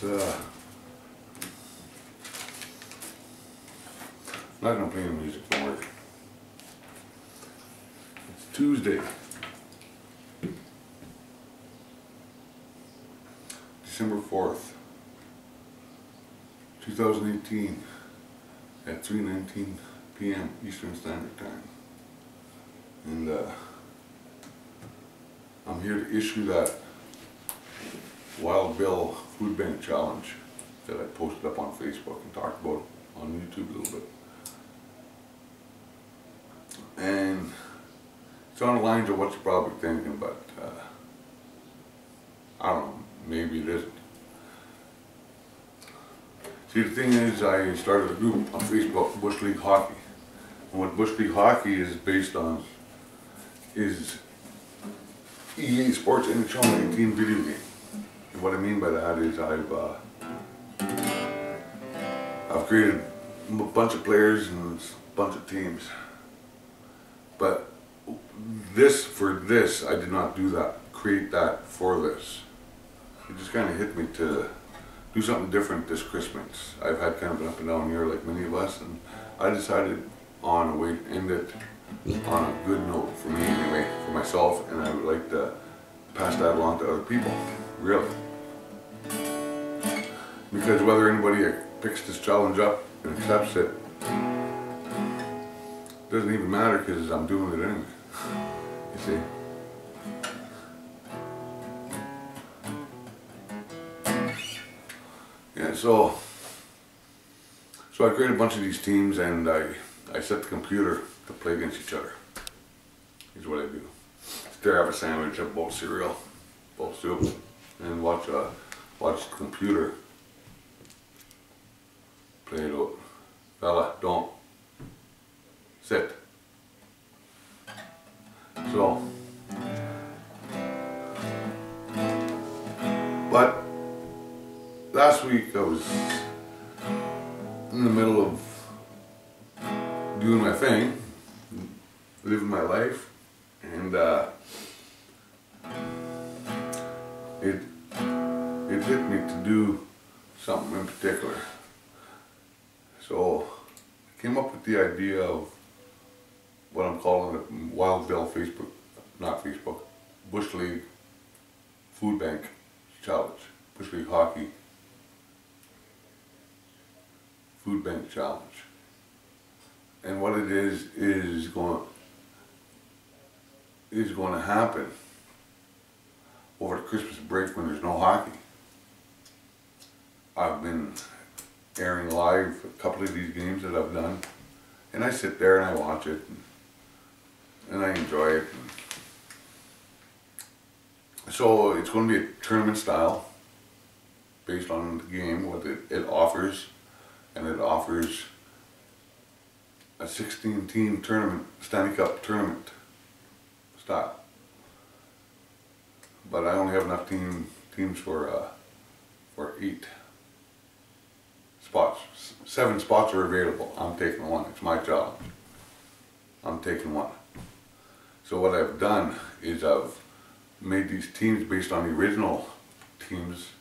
I'm not gonna play any music, don't worry. It's Tuesday, December 4th, 2018 at 3:19 p.m. Eastern Standard Time. And I'm here to issue that Wild Bill Food Bank Challenge that I posted up on Facebook and talked about on YouTube a little bit. And it's on the lines of what you're probably thinking, but I don't know, maybe it isn't. See, the thing is, I started a group on Facebook, Bush League Hockey. And what Bush League Hockey is based on is EA Sports NHL 19 video game. And what I mean by that is I've created a bunch of players and a bunch of teams. But for this, I did not do that, create that for this. It just kind of hit me to do something different this Christmas. I've had kind of an up and down year like many of us, and I decided on a way to end it on a good note for me anyway, for myself, and I would like to pass that along to other people, really. Because whether anybody picks this challenge up and accepts it, doesn't even matter because I'm doing it anyway, you see. Yeah, so I created a bunch of these teams, and I set the computer to play against each other. Here's what I do. Sit there, have a sandwich, have a bowl of cereal, bowl of soup, and watch the computer play it out. Fella, don't. Sit. So, but last week I was in the middle of doing my thing, living my life, and it hit me to do something in particular. So I came up with the idea of what I'm calling the Wild Bill Bush League Food Bank Challenge, Bush League Hockey Food Bank Challenge. And what it is going to happen over the Christmas break when there's no hockey. I've been airing live a couple of these games that I've done, and I sit there and I watch it, and I enjoy it. So it's going to be a tournament style based on the game, what it offers, and it offers a 16-team tournament, Stanley Cup tournament style. But I only have enough teams for 8 spots. 7 spots are available. I'm taking one. It's my challenge. I'm taking one. So what I've done is I've made these teams based on the original teams,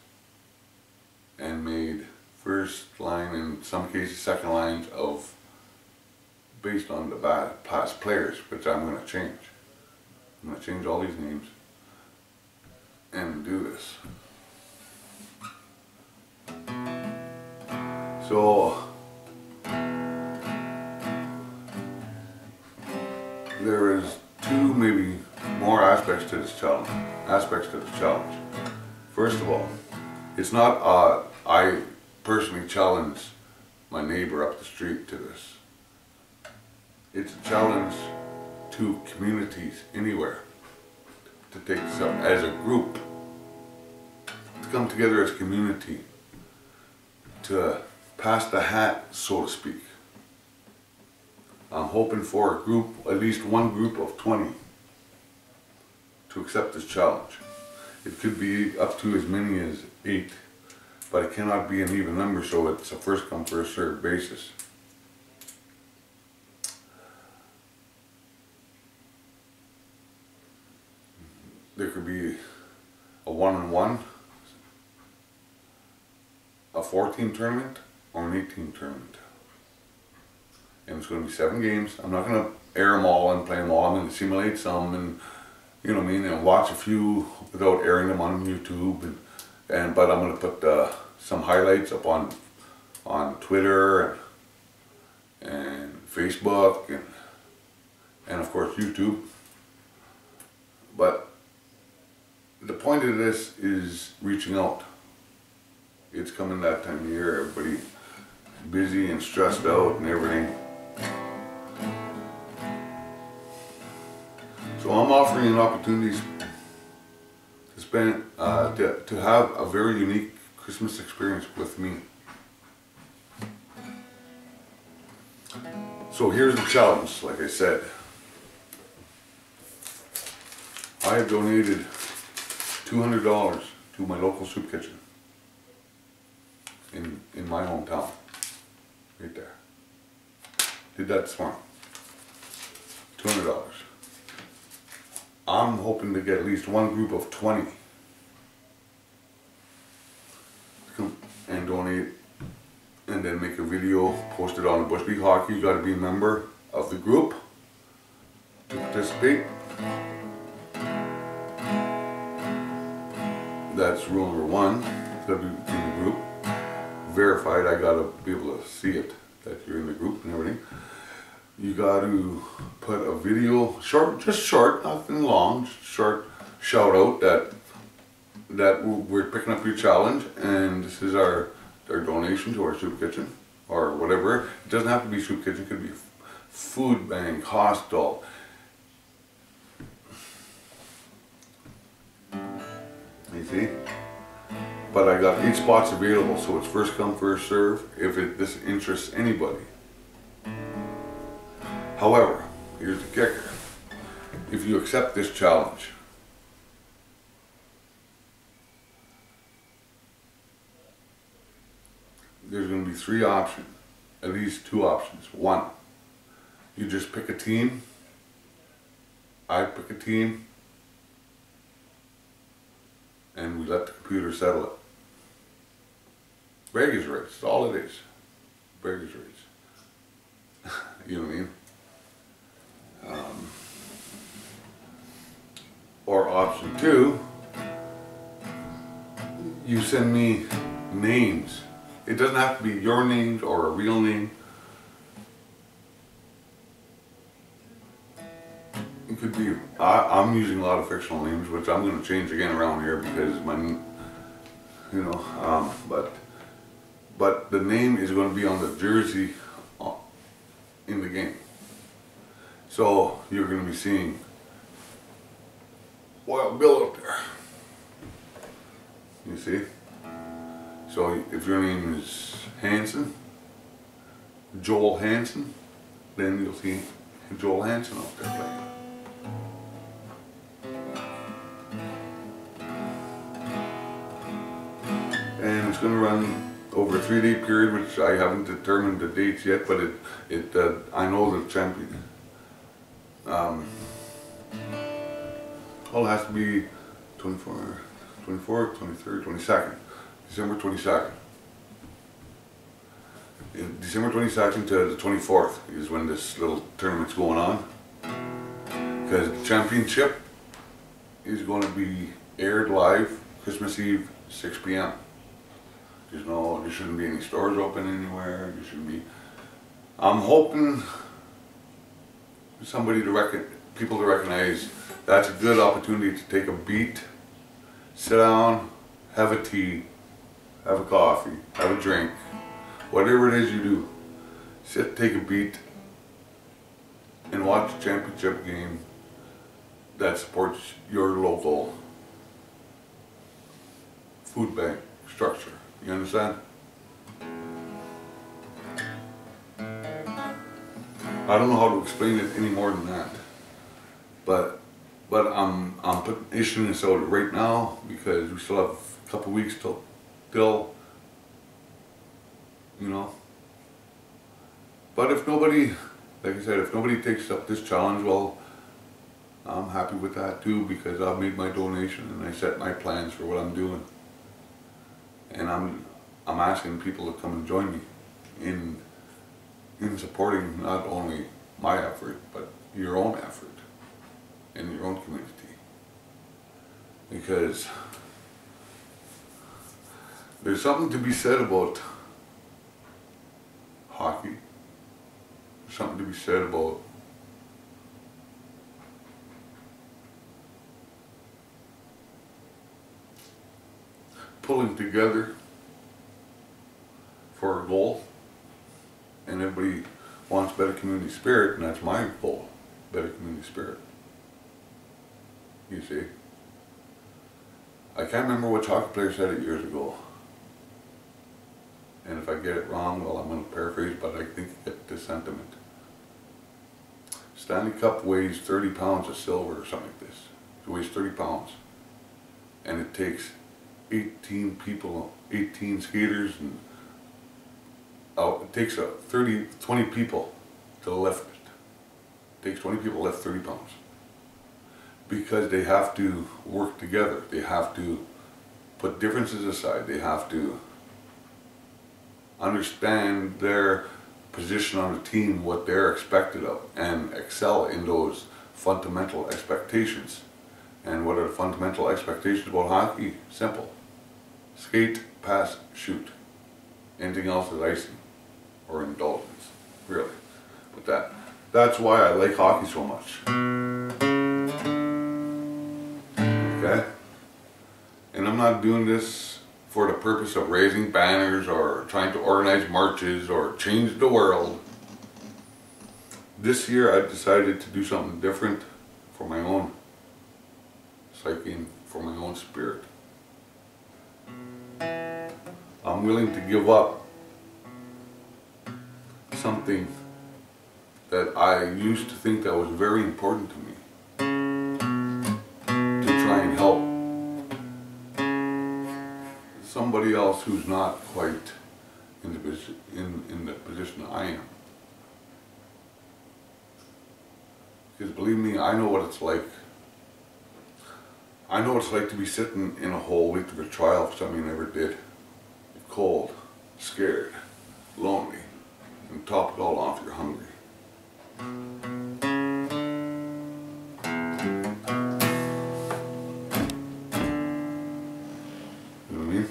and made first line and in some cases second lines based on the past players, which I'm going to change. I'm going to change all these names and do this. So there is 2, maybe more aspects to this challenge. First of all, it's not I personally challenge my neighbor up the street to this. It's a challenge to communities anywhere to take this up as a group, to come together as a community, to pass the hat, so to speak. I'm hoping for a group, at least one group of 20, to accept this challenge. It could be up to as many as 8, but it cannot be an even number, so it's a first come first served basis. There could be a 1-on-1, a 4-team tournament or an 8-team tournament. And it's going to be 7 games. I'm not going to air them all and play them all. I'm going to simulate some and, you know what I mean, and watch a few without airing them on YouTube. But I'm going to put some highlights up on Twitter and Facebook and of course YouTube. But the point of this is reaching out. It's coming that time of year, everybody busy and stressed out and everything. So I'm offering opportunities to spend, to have a very unique Christmas experience with me. So here's the challenge, like I said. I have donated $200 to my local soup kitchen in my hometown, right there. Did that this morning. $200. I'm hoping to get at least one group of 20 to come and donate, and then make a video, post it on the Bush League Hockey. You got to be a member of the group to participate. That's rule number 1. It's got to be in the group. Verified. I got to be able to see it that you're in the group and everything. You got to put a video, just short, nothing long, just short shout out that we're picking up your challenge and this is our donation to our soup kitchen or whatever. It doesn't have to be soup kitchen, it could be food bank, hostel. You see? But I got 8 spots available, so it's first come, first serve if this interests anybody. However, here's the kicker. If you accept this challenge, there's going to be 3 options, at least 2 options. 1, you just pick a team, I pick a team, and we let the computer settle it. Vegas race, that's all it is. Vegas race. You know what I mean? Or option 2, you send me names. It doesn't have to be your names or a real name. It could be, I'm using a lot of fictional names, which I'm going to change again around here because my, you know, but the name is going to be on the jersey in the game. So you're going to be seeing Wild Bill up there. You see? So if your name is Hansen, Joel Hansen, then you'll see Joel Hansen up there playing. And it's going to run over a 3-day period, which I haven't determined the dates yet, but I know the champion. Well, it has to be 24th, 23rd, 22nd. December 22nd. December 22nd to the 24th is when this little tournament's going on. Because the championship is going to be aired live Christmas Eve, 6 p.m. There shouldn't be any stores open anywhere. There shouldn't be. I'm hoping people to recognize that's a good opportunity to take a beat, sit down, have a tea, have a coffee, have a drink, whatever it is you do. Sit, take a beat, and watch a championship game that supports your local food bank structure. You understand? I don't know how to explain it any more than that, but I'm issuing this out right now because we still have a couple weeks till, you know. But if nobody, like I said, if nobody takes up this challenge, well, I'm happy with that too because I've made my donation and I set my plans for what I'm doing. And I'm asking people to come and join me in supporting not only my effort, but your own effort in your own community. Because there's something to be said about hockey. There's something to be said about pulling together for a goal, and everybody wants better community spirit, and that's my goal, better community spirit. You see? I can't remember which hockey player said it years ago, and if I get it wrong, well, I'm going to paraphrase, but I think you get the sentiment. Stanley Cup weighs 30 pounds of silver or something like this. It weighs 30 pounds, and it takes 18 people, 18 skaters, and it takes 20 people to lift it. It takes 20 people to lift 30 pounds. Because they have to work together. They have to put differences aside. They have to understand their position on the team, what they're expected of, and excel in those fundamental expectations. And what are the fundamental expectations about hockey? Simple. Skate, pass, shoot. Anything else is icing or indulgence, really. But that's why I like hockey so much. Okay? And I'm not doing this for the purpose of raising banners or trying to organize marches or change the world. This year I decided to do something different for my own psyche and for my own spirit. I'm willing to give up something that I used to think that was very important to me to try and help somebody else who's not quite in the position I am. Because believe me, I know what it's like. I know what it's like to be sitting in a hole waiting for trial for something you never did. You're cold, scared, lonely, and top it all off, you're hungry. You know what I mean?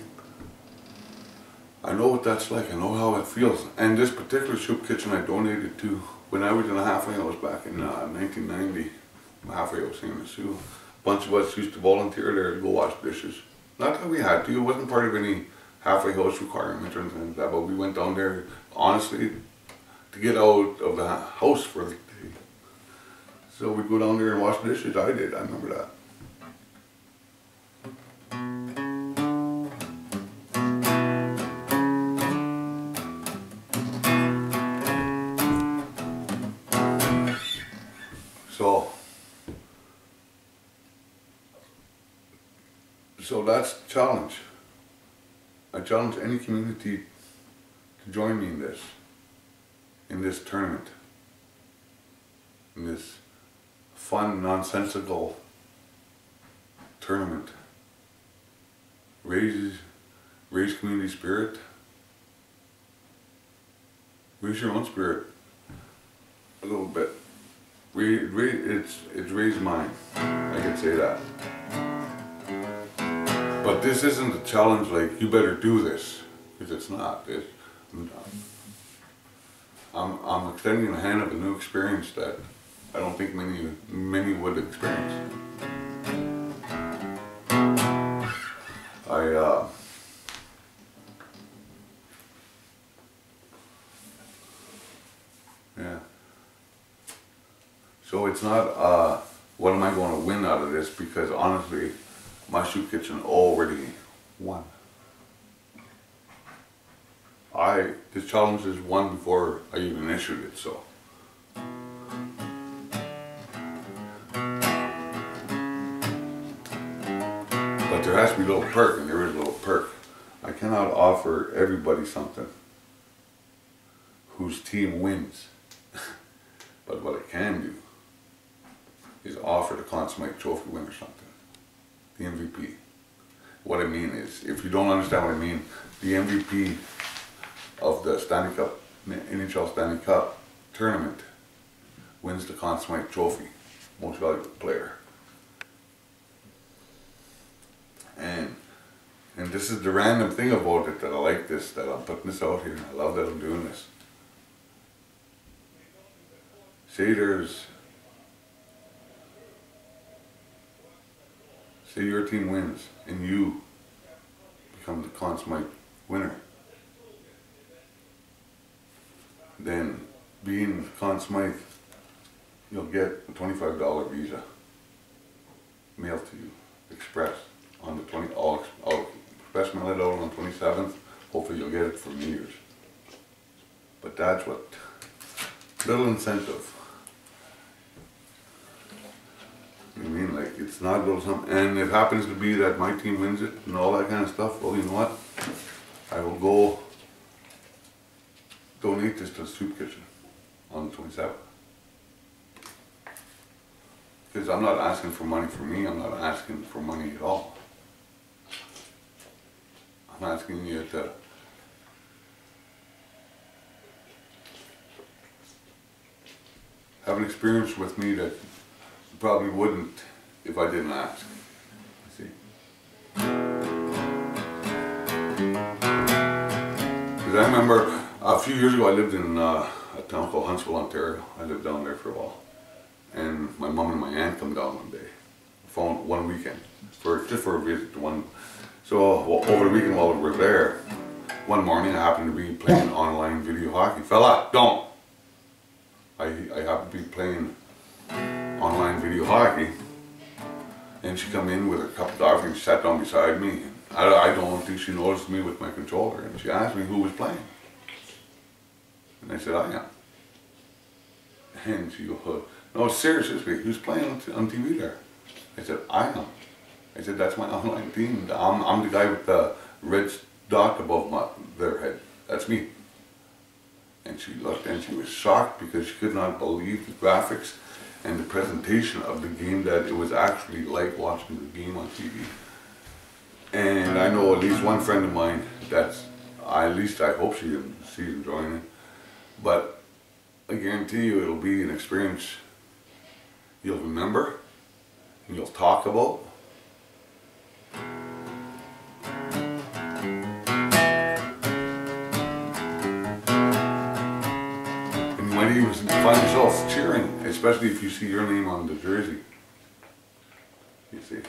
I know what that's like. I know how it feels. And this particular soup kitchen I donated to when I was in a halfway house back in 1990. Halfway house in Sioux. A bunch of us used to volunteer there to go wash dishes. Not that we had to. It wasn't part of any halfway house requirement or anything like that. But we went down there, honestly, to get out of the house for the day. So we'd go down there and wash dishes. I did. I remember that. So that's the challenge. I challenge any community to join me in this tournament, in this fun, nonsensical tournament. Raise community spirit. Raise your own spirit a little bit. It's raised mine. I can say that. But this isn't a challenge like, you better do this, because it's not. I'm extending the hand of a new experience that I don't think many would experience. Yeah. So it's not, what am I going to win out of this, because honestly, my soup kitchen already won. This challenge is won before I even issued it, so. But there has to be a little perk, and there is a little perk. I cannot offer everybody something whose team wins. But what I can do is offer the consummate trophy winner something. The MVP. what I mean is, if you don't understand what I mean, the MVP of the Stanley Cup, NHL Stanley Cup tournament wins the Conn Smythe Trophy, most valuable player. And this is the random thing about it that I like this, that I'm putting this out here, and I love that I'm doing this. Say your team wins and you become the Conn Smythe winner. Then, being Conn Smythe, you'll get a $25 visa mailed to you, express, on the 20. I'll express mail it out on the 27th. Hopefully you'll get it for New Year's. But that's what, little incentive. I mean, like, it's not a little something, and it happens to be that my team wins it and all that kind of stuff. Well, you know what? I will go donate this to the soup kitchen on the 27th. Because I'm not asking for money for me, I'm not asking for money at all. I'm asking you to have an experience with me that you probably wouldn't if I didn't ask. You see? Because I remember a few years ago I lived in a town called Huntsville, Ontario. I lived down there for a while. And my mom and my aunt come down one day, phone one weekend, just for a visit. So over the weekend while we were there, one morning I happened to be playing online video hockey. Fella, don't! I happened to be playing online video hockey, and she come in with a cup of coffee and she sat down beside me. I don't think she noticed me with my controller, and she asked me who was playing. And I said, I am. And she goes, no, seriously, who's playing on TV there? I said, I am. I said, that's my online team. I'm the guy with the red dot above their head. That's me. And she looked and she was shocked because she could not believe the graphics and the presentation of the game, that it was actually like watching the game on TV. And I know at least one friend of mine that's, at least I hope she's enjoying it. But I guarantee you it'll be an experience you'll remember and you'll talk about. And you might even find yourself cheering, especially if you see your name on the jersey. You see.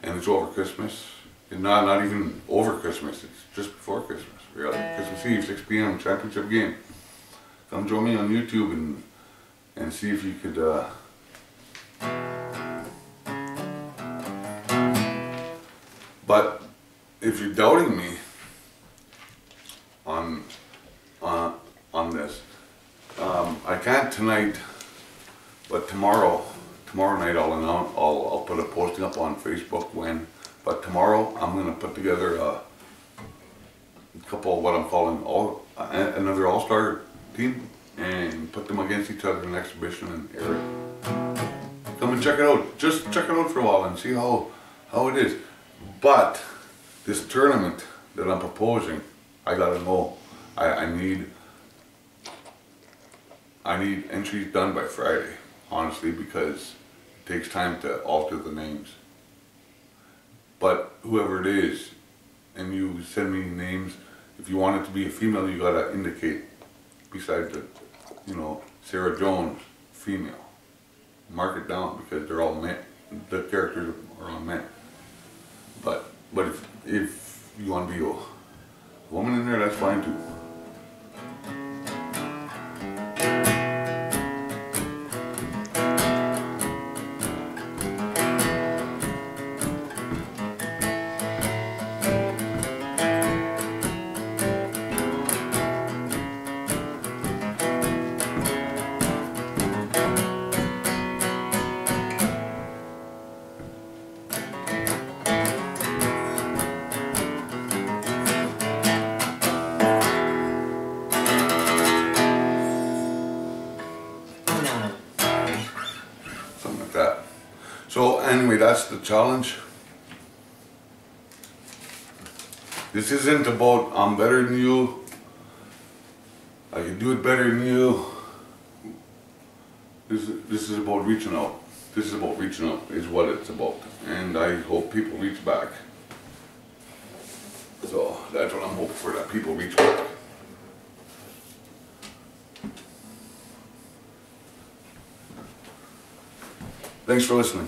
And it's over Christmas. And not even over Christmas, it's just before Christmas, really. Christmas Eve, 6 p.m. championship game. Come join me on YouTube and see if you could but if you're doubting me on this, I can't tonight, but tomorrow night I'll put a posting up on Facebook but tomorrow I'm going to put together a couple of what I'm calling another all-star team and put them against each other in an exhibition and air it. Come and check it out. Just check it out for a while and see how it is. But this tournament that I'm proposing, I gotta know. I need entries done by Friday, honestly, because it takes time to alter the names. But whoever it is, and you send me names, if you want it to be a female, you gotta indicate beside the, Sarah Jones, female. Mark it down because they're all men. The characters are all men. But if you want to be a woman in there, that's fine too. So anyway, that's the challenge. This isn't about I'm better than you, I can do it better than you. This is about reaching out. This is about reaching out, is what it's about. And I hope people reach back. So that's what I'm hoping for, that people reach back. Thanks for listening.